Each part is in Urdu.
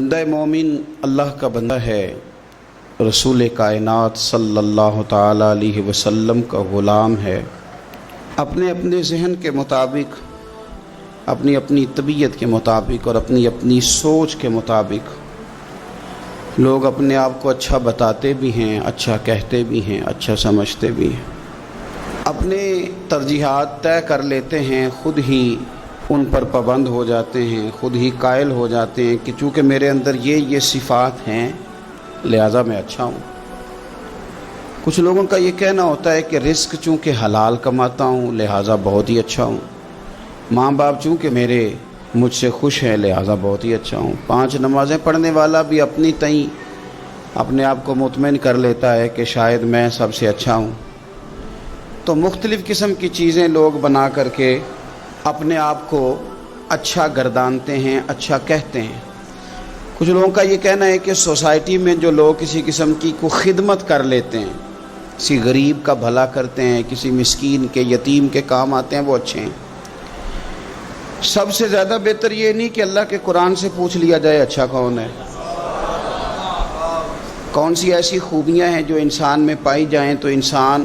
بندہ مومن اللہ کا بندہ ہے، رسول کائنات صلی اللہ تعالیٰ علیہ وسلم کا غلام ہے۔ اپنے اپنے ذہن کے مطابق، اپنی اپنی طبیعت کے مطابق اور اپنی اپنی سوچ کے مطابق لوگ اپنے آپ کو اچھا بتاتے بھی ہیں، اچھا کہتے بھی ہیں، اچھا سمجھتے بھی ہیں، اپنے ترجیحات طے کر لیتے ہیں، خود ہی ان پر پابند ہو جاتے ہیں، خود ہی قائل ہو جاتے ہیں کہ چونکہ میرے اندر یہ صفات ہیں لہٰذا میں اچھا ہوں۔ کچھ لوگوں کا یہ کہنا ہوتا ہے کہ رزق چونکہ حلال کماتا ہوں لہٰذا بہت ہی اچھا ہوں، ماں باپ چونکہ میرے مجھ سے خوش ہیں لہٰذا بہت ہی اچھا ہوں، 5 نمازیں پڑھنے والا بھی اپنی تئیں اپنے آپ کو مطمئن کر لیتا ہے کہ شاید میں سب سے اچھا ہوں۔ تو مختلف قسم کی چیزیں لوگ بنا کر کے اپنے آپ کو اچھا گردانتے ہیں، اچھا کہتے ہیں۔ کچھ لوگوں کا یہ کہنا ہے کہ سوسائٹی میں جو لوگ کسی قسم کی کو خدمت کر لیتے ہیں، کسی غریب کا بھلا کرتے ہیں، کسی مسکین کے یتیم کے کام آتے ہیں، وہ اچھے ہیں۔ سب سے زیادہ بہتر یہ نہیں کہ اللہ کے قرآن سے پوچھ لیا جائے اچھا کون ہے، کون سی ایسی خوبیاں ہیں جو انسان میں پائی جائیں تو انسان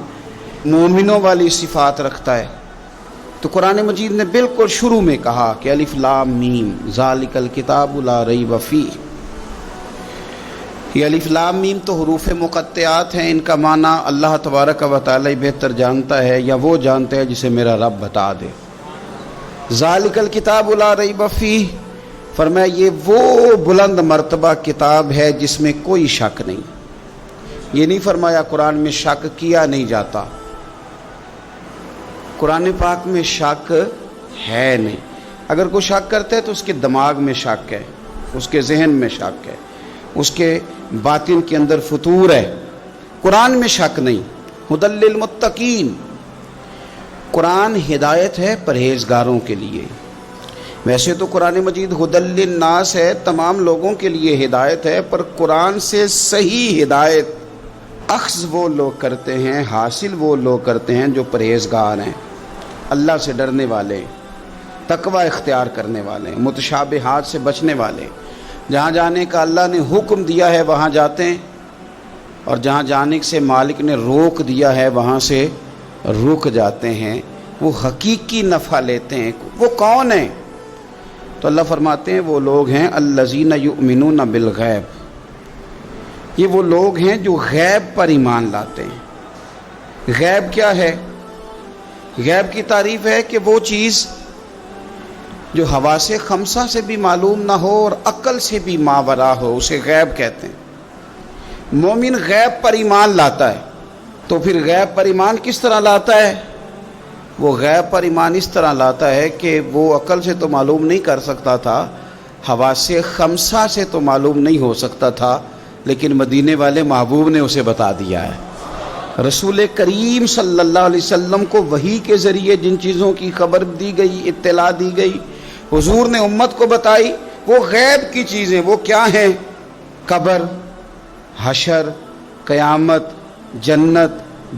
مومنوں والی صفات رکھتا ہے۔ تو قرآن مجید نے بالکل شروع میں کہا کہ الف لام میم ذالک الکتاب لا ریب فیہ۔ یہ الف لام میم تو حروف مقطعات ہیں، ان کا معنی اللہ تبارک و تعالی بہتر جانتا ہے، یا وہ جانتا ہے جسے میرا رب بتا دے۔ ذالک الکتاب لا ریب فیہ، فرمایا یہ وہ بلند مرتبہ کتاب ہے جس میں کوئی شک نہیں۔ یہ نہیں فرمایا قرآن میں شک کیا نہیں جاتا، قرآن پاک میں شک ہے نہیں۔ اگر کوئی شک کرتا ہے تو اس کے دماغ میں شک ہے، اس کے ذہن میں شک ہے، اس کے باطن کے اندر فطور ہے۔ قرآن میں شک نہیں۔ ھدی للمتقین، قرآن ہدایت ہے پرہیزگاروں کے لیے۔ ویسے تو قرآن مجید ھدی للناس ہے، تمام لوگوں کے لیے ہدایت ہے، پر قرآن سے صحیح ہدایت اخذ وہ لوگ کرتے ہیں، حاصل وہ لوگ کرتے ہیں جو پرہیزگار ہیں، اللہ سے ڈرنے والے، تقوی اختیار کرنے والے، متشابہات سے بچنے والے۔ جہاں جانے کا اللہ نے حکم دیا ہے وہاں جاتے ہیں، اور جہاں جانے سے مالک نے روک دیا ہے وہاں سے رک جاتے ہیں۔ وہ حقیقی نفع لیتے ہیں۔ وہ کون ہیں؟ تو اللہ فرماتے ہیں وہ لوگ ہیں الذین یؤمنون بالغیب، یہ وہ لوگ ہیں جو غیب پر ایمان لاتے ہیں۔ غیب کیا ہے؟ غیب کی تعریف ہے کہ وہ چیز جو حواس خمسہ سے بھی معلوم نہ ہو اور عقل سے بھی ماورا ہو، اسے غیب کہتے ہیں۔ مومن غیب پر ایمان لاتا ہے۔ تو پھر غیب پر ایمان کس طرح لاتا ہے؟ وہ غیب پر ایمان اس طرح لاتا ہے کہ وہ عقل سے تو معلوم نہیں کر سکتا تھا، حواس خمسہ سے تو معلوم نہیں ہو سکتا تھا، لیکن مدینے والے محبوب نے اسے بتا دیا ہے۔ رسول کریم صلی اللہ علیہ وسلم کو وحی کے ذریعے جن چیزوں کی خبر دی گئی، اطلاع دی گئی، حضور نے امت کو بتائی، وہ غیب کی چیزیں۔ وہ کیا ہیں؟ قبر، حشر، قیامت، جنت،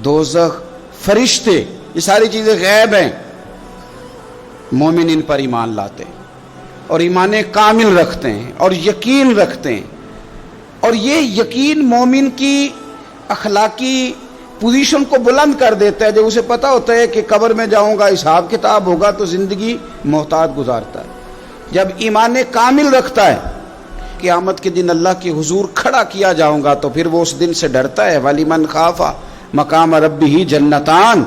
دوزخ، فرشتے، یہ ساری چیزیں غیب ہیں۔ مومن ان پر ایمان لاتے ہیں اور ایمان کامل رکھتے ہیں اور یقین رکھتے ہیں، اور یہ یقین مومن کی اخلاقی پوزیشن کو بلند کر دیتا ہے۔ جب اسے پتہ ہوتا ہے کہ قبر میں جاؤں گا، حساب کتاب ہوگا، تو زندگی محتاط گزارتا ہے۔ جب ایمان کامل رکھتا ہے، قیامت کے دن اللہ کے حضور کھڑا کیا جاؤں گا، تو پھر وہ اس دن سے ڈرتا ہے۔ وَلِمَنْ خَافَ مَقَامَ رَبِّهِ جَنَّتَانِ،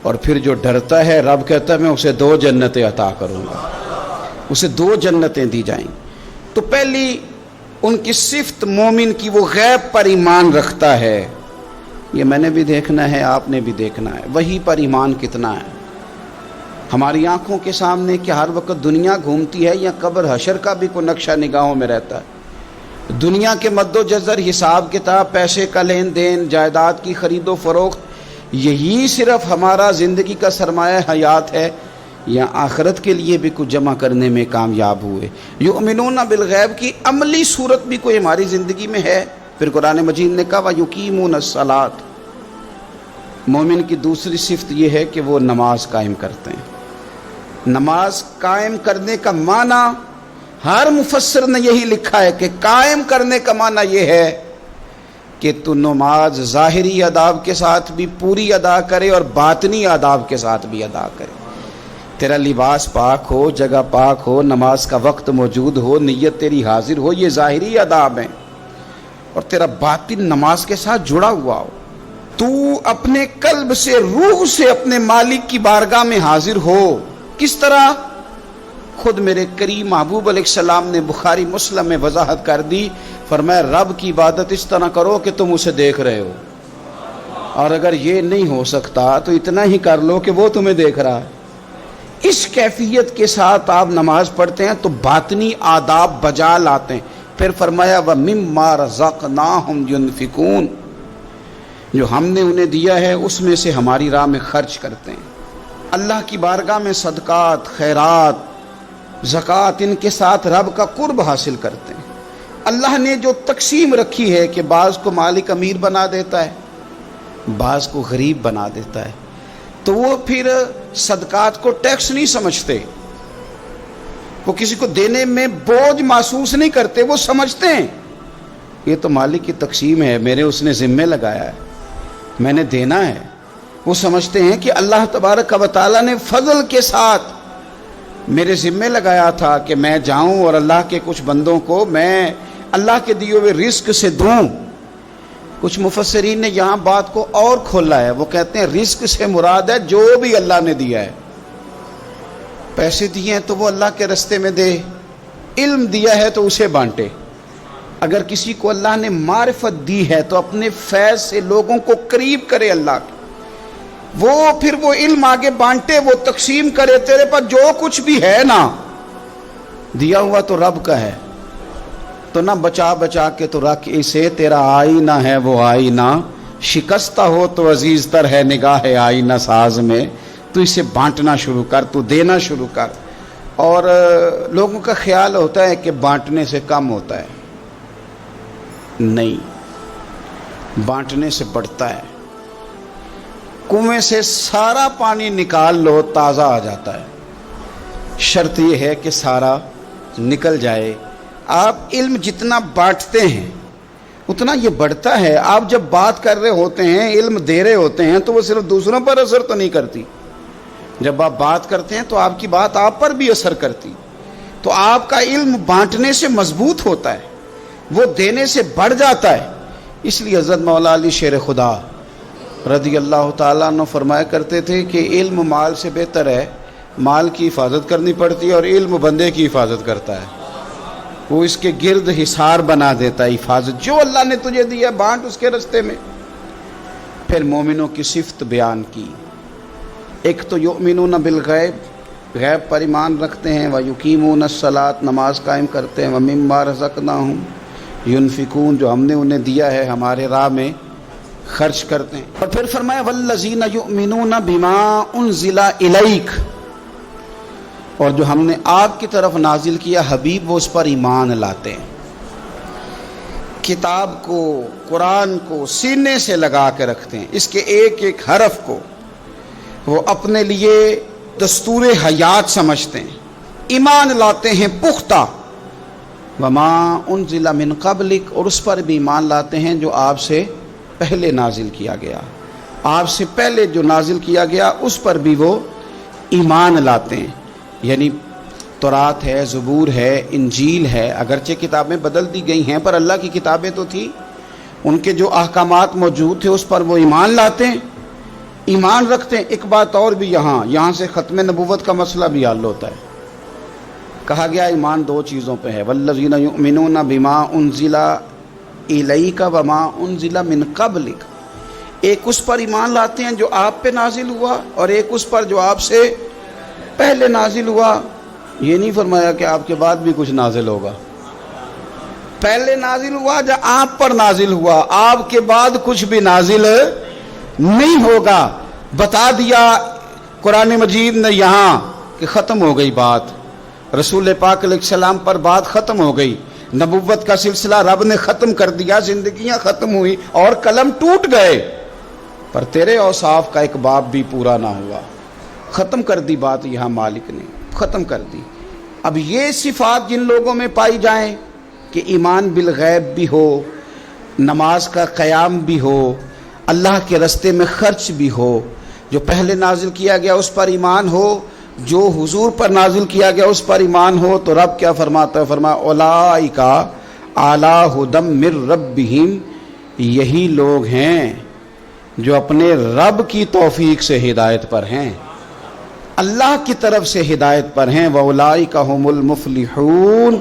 اور پھر جو ڈرتا ہے، رب کہتا ہے میں اسے 2 جنتیں عطا کروں گا، اسے 2 جنتیں دی جائیں۔ تو پہلی ان کی صفت مومن کی، وہ غیب پر ایمان رکھتا ہے۔ یہ میں نے بھی دیکھنا ہے، آپ نے بھی دیکھنا ہے، وہی پر ایمان کتنا ہے۔ ہماری آنکھوں کے سامنے کہ ہر وقت دنیا گھومتی ہے، یا قبر حشر کا بھی کوئی نقشہ نگاہوں میں رہتا ہے؟ دنیا کے مد و جزر، حساب کتاب، پیسے کا لین دین، جائیداد کی خرید و فروخت، یہی صرف ہمارا زندگی کا سرمایہ حیات ہے، یا آخرت کے لیے بھی کچھ جمع کرنے میں کامیاب ہوئے؟ یؤمنون بالغیب کی عملی صورت بھی کوئی ہماری زندگی میں ہے؟ پھر قرآن مجید نے کہا وَيُقِيمُونَ الصَّلَاةَ، مومن کی دوسری صفت یہ ہے کہ وہ نماز قائم کرتے ہیں۔ نماز قائم کرنے کا معنی ہر مفسر نے یہی لکھا ہے کہ قائم کرنے کا معنی یہ ہے کہ تو نماز ظاہری آداب کے ساتھ بھی پوری ادا کرے اور باطنی آداب کے ساتھ بھی ادا کرے. تیرا لباس پاک ہو، جگہ پاک ہو، نماز کا وقت موجود ہو، نیت تیری حاضر ہو، یہ ظاہری آداب ہیں، اور تیرا باطن نماز کے ساتھ جڑا ہوا ہو. تو اپنے قلب سے، روح سے اپنے مالک کی بارگاہ میں حاضر ہو. کس طرح؟ خود میرے کریم محبوب علیہ السلام نے بخاری مسلم میں وضاحت کر دی، فرمایا رب کی عبادت اس طرح کرو کہ تم اسے دیکھ رہے ہو، اور اگر یہ نہیں ہو سکتا تو اتنا ہی کر لو کہ وہ تمہیں دیکھ رہا ہے. اس کیفیت کے ساتھ آپ نماز پڑھتے ہیں تو باطنی آداب بجا لاتے ہیں. پھر فرمایا وَمِمَّا رَزَقْنَاهُمْ يُنْفِقُونَ، جو ہم نے انہیں دیا ہے اس میں سے ہماری راہ میں خرچ کرتے ہیں. اللہ کی بارگاہ میں صدقات، خیرات، زکوٰۃ، ان کے ساتھ رب کا قرب حاصل کرتے ہیں. اللہ نے جو تقسیم رکھی ہے کہ بعض کو مالک امیر بنا دیتا ہے، بعض کو غریب بنا دیتا ہے، تو وہ پھر صدقات کو ٹیکس نہیں سمجھتے، وہ کسی کو دینے میں بوجھ محسوس نہیں کرتے، وہ سمجھتے ہیں یہ تو مالک کی تقسیم ہے، میرے اس نے ذمہ لگایا ہے، میں نے دینا ہے. وہ سمجھتے ہیں کہ اللہ تبارک و تعالیٰ نے فضل کے ساتھ میرے ذمہ لگایا تھا کہ میں جاؤں اور اللہ کے کچھ بندوں کو میں اللہ کے دیے ہوئے رزق سے دوں. کچھ مفسرین نے یہاں بات کو اور کھولا ہے، وہ کہتے ہیں رزق سے مراد ہے جو بھی اللہ نے دیا ہے. پیسے دیے ہیں تو وہ اللہ کے رستے میں دے، علم دیا ہے تو اسے بانٹے. اگر کسی کو اللہ نے معرفت دی ہے تو اپنے فیض سے لوگوں کو قریب کرے اللہ کے، وہ پھر وہ علم آگے بانٹے، وہ تقسیم کرے. تیرے پاس جو کچھ بھی ہے نا دیا ہوا تو رب کا ہے، تو نہ بچا بچا کے تو رکھ اسے، تیرا آئینہ ہے وہ آئینہ، شکستہ ہو تو عزیز تر ہے نگاہ آئینہ ساز میں. تو اسے بانٹنا شروع کر، تو دینا شروع کر. اور لوگوں کا خیال ہوتا ہے کہ بانٹنے سے کم ہوتا ہے، نہیں، بانٹنے سے بڑھتا ہے. کنویں سے سارا پانی نکال لو تازہ آ جاتا ہے، شرط یہ ہے کہ سارا نکل جائے. آپ علم جتنا بانٹتے ہیں اتنا یہ بڑھتا ہے. آپ جب بات کر رہے ہوتے ہیں، علم دے رہے ہوتے ہیں، تو وہ صرف دوسروں پر اثر تو نہیں کرتی. جب آپ بات کرتے ہیں تو آپ کی بات آپ پر بھی اثر کرتی. تو آپ کا علم بانٹنے سے مضبوط ہوتا ہے، وہ دینے سے بڑھ جاتا ہے. اس لیے حضرت مولا علی شیر خدا رضی اللہ تعالیٰ عنہ فرمایا کرتے تھے کہ علم مال سے بہتر ہے، مال کی حفاظت کرنی پڑتی ہے اور علم بندے کی حفاظت کرتا ہے، وہ اس کے گرد حصار بنا دیتا ہے. حفاظت جو اللہ نے تجھے دیا بانٹ اس کے رستے میں. پھر مومنوں کی صفت بیان کی. ایک تو یؤمنون بالغیب، غیب پر ایمان رکھتے ہیں، ویقیمون الصلاۃ، نماز قائم کرتے ہیں، ومما رزقناہم ينفقون، جو ہم نے انہیں دیا ہے ہمارے راہ میں خرچ کرتے ہیں. اور پھر فرمایا والذین یؤمنون بما انزل الیک، اور جو ہم نے آپ کی طرف نازل کیا حبیب وہ اس پر ایمان لاتے ہیں. کتاب کو، قرآن کو سینے سے لگا کے رکھتے ہیں، اس کے ایک ایک حرف کو وہ اپنے لیے دستور حیات سمجھتے ہیں، ایمان لاتے ہیں پختہ. وما انزل من قبلک، اور اس پر بھی ایمان لاتے ہیں جو آپ سے پہلے نازل کیا گیا، آپ سے پہلے جو نازل کیا گیا اس پر بھی وہ ایمان لاتے ہیں. یعنی تورات ہے، زبور ہے، انجیل ہے، اگرچہ کتابیں بدل دی گئی ہیں پر اللہ کی کتابیں تو تھی، ان کے جو احکامات موجود تھے اس پر وہ ایمان لاتے ہیں، ایمان رکھتے ہیں. ایک بات اور بھی یہاں سے ختم نبوت کا مسئلہ بھی حل ہوتا ہے. کہا گیا ایمان دو چیزوں پہ ہے، والذین یؤمنون بما انزل الیک وما انزل من قبلک. ایک اس پر ایمان لاتے ہیں جو آپ پہ نازل ہوا، اور ایک اس پر جو آپ سے پہلے نازل ہوا. یہ نہیں فرمایا کہ آپ کے بعد بھی کچھ نازل ہوگا. پہلے نازل ہوا جب آپ پر نازل ہوا، آپ کے بعد کچھ بھی نازل نہیں ہوگا. بتا دیا قرآن مجید نے یہاں کہ ختم ہو گئی بات، رسول پاک علیہ السلام پر بات ختم ہو گئی، نبوت کا سلسلہ رب نے ختم کر دیا، زندگیاں ختم ہوئی اور قلم ٹوٹ گئے، پر تیرے اوصاف کا ایک باب بھی پورا نہ ہوا. ختم کر دی بات، یہاں مالک نے ختم کر دی. اب یہ صفات جن لوگوں میں پائی جائیں کہ ایمان بالغیب بھی ہو، نماز کا قیام بھی ہو، اللہ کے راستے میں خرچ بھی ہو، جو پہلے نازل کیا گیا اس پر ایمان ہو، جو حضور پر نازل کیا گیا اس پر ایمان ہو، تو رب کیا فرماتا ہے؟ فرمایا اولئک علی ھدی من ربہم، یہی لوگ ہیں جو اپنے رب کی توفیق سے ہدایت پر ہیں، اللہ کی طرف سے ہدایت پر ہیں۔ وَأُولَٰئِكَ هُمُ الْمُفْلِحُونَ،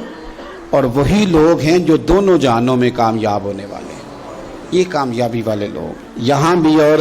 اور وہی لوگ ہیں جو دونوں جہانوں میں کامیاب ہونے والے ہیں، یہ کامیابی والے لوگ، یہاں بھی اور